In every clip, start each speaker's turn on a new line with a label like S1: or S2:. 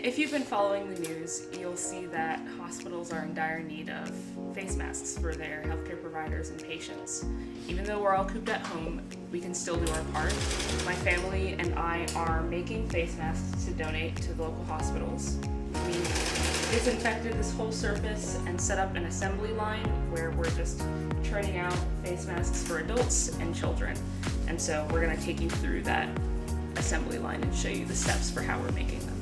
S1: If you've been following the news, you'll see that hospitals are in dire need of face masks for their healthcare providers and patients. Even though we're all cooped at home, we can still do our part. My family and I are making face masks to donate to the local hospitals. We disinfected this whole surface and set up an assembly line where we're just turning out face masks for adults and children. And so we're going to take you through that assembly line and show you the steps for how we're making them.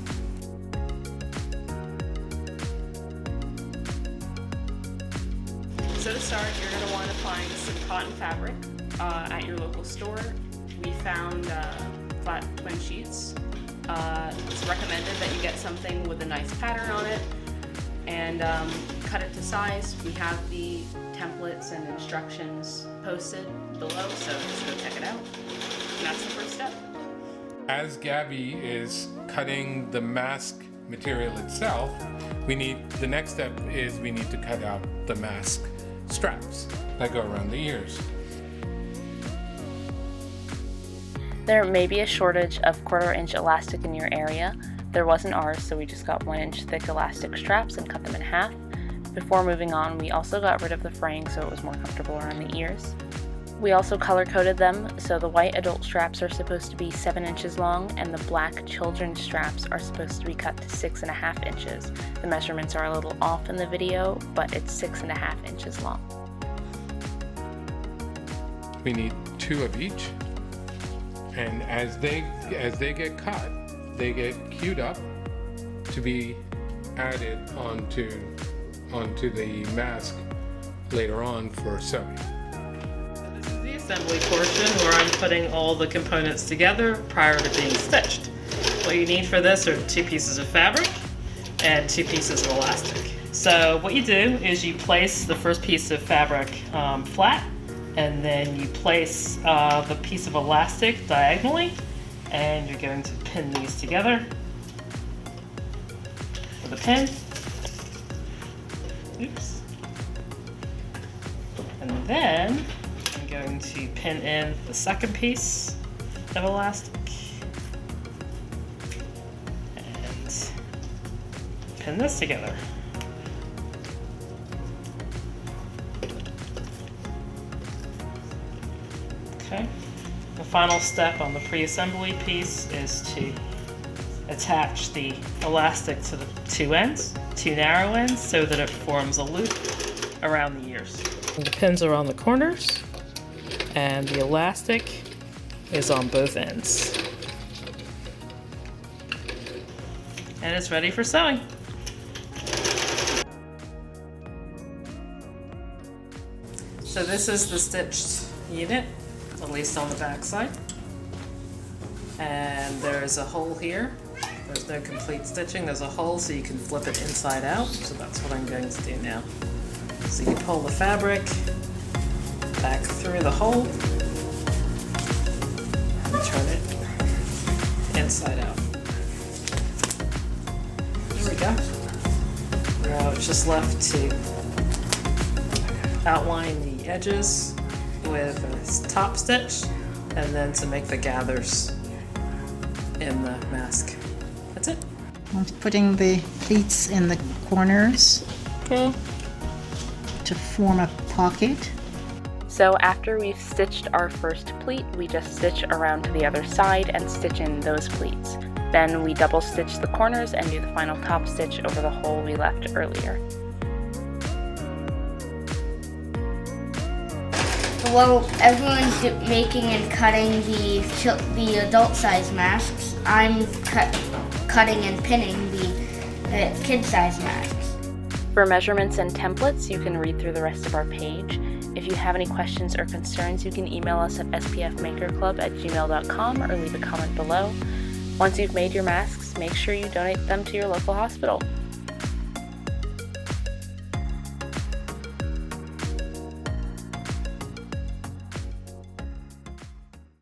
S1: So to start, you're going to want to find some cotton fabric at your local store. We found flat twin sheets. It's recommended that you get something with a nice pattern on it and cut it to size. We have the templates and instructions posted below, so just go check it out. And that's the first step.
S2: As Gabby is cutting the mask material itself, the next step is we need to cut out the mask straps that go around the ears.
S3: There may be a shortage of 1/4 inch elastic in your area. There wasn't ours, so we just got 1 inch thick elastic straps and cut them in half. Before moving on, we also got rid of the fraying so it was more comfortable around the ears. We also color coded them, so the white adult straps are supposed to be 7 inches long and the black children's straps are supposed to be cut to 6.5 inches. The measurements are a little off in the video, but it's 6.5 inches long.
S2: We need 2 of each, and as they get cut, they get queued up to be added onto the mask later on for sewing.
S4: Assembly portion where I'm putting all the components together prior to being stitched. What you need for this are 2 pieces of fabric and 2 pieces of elastic. So what you do is you place the first piece of fabric flat, and then you place the piece of elastic diagonally, and you're going to pin these together with a pin. Oops. And then going to pin in the second piece of elastic and pin this together. Okay. The final step on the pre-assembly piece is to attach the elastic to the 2 ends, 2 narrow ends, so that it forms a loop around the ears. The pins are on the corners, and the elastic is on both ends. And it's ready for sewing. So this is the stitched unit, at least on the back side. And there's a hole here. There's no complete stitching. There's a hole so you can flip it inside out. So that's what I'm going to do now. So you pull the fabric back through the hole and turn it inside out. There we go. Now it's just left to outline the edges with a top stitch and then to make the gathers in the mask. That's it.
S5: I'm putting the pleats in the corners
S4: Okay.
S5: to form a pocket.
S3: So after we've stitched our first pleat, we just stitch around to the other side and stitch in those pleats. Then we double stitch the corners and do the final top stitch over the hole we left earlier.
S6: While everyone's making and cutting the adult size masks, I'm cutting and pinning the kid size masks.
S3: For measurements and templates, you can read through the rest of our page. If you have any questions or concerns, you can email us at spfmakerclub@gmail.com or leave a comment below. Once you've made your masks, make sure you donate them to your local hospital.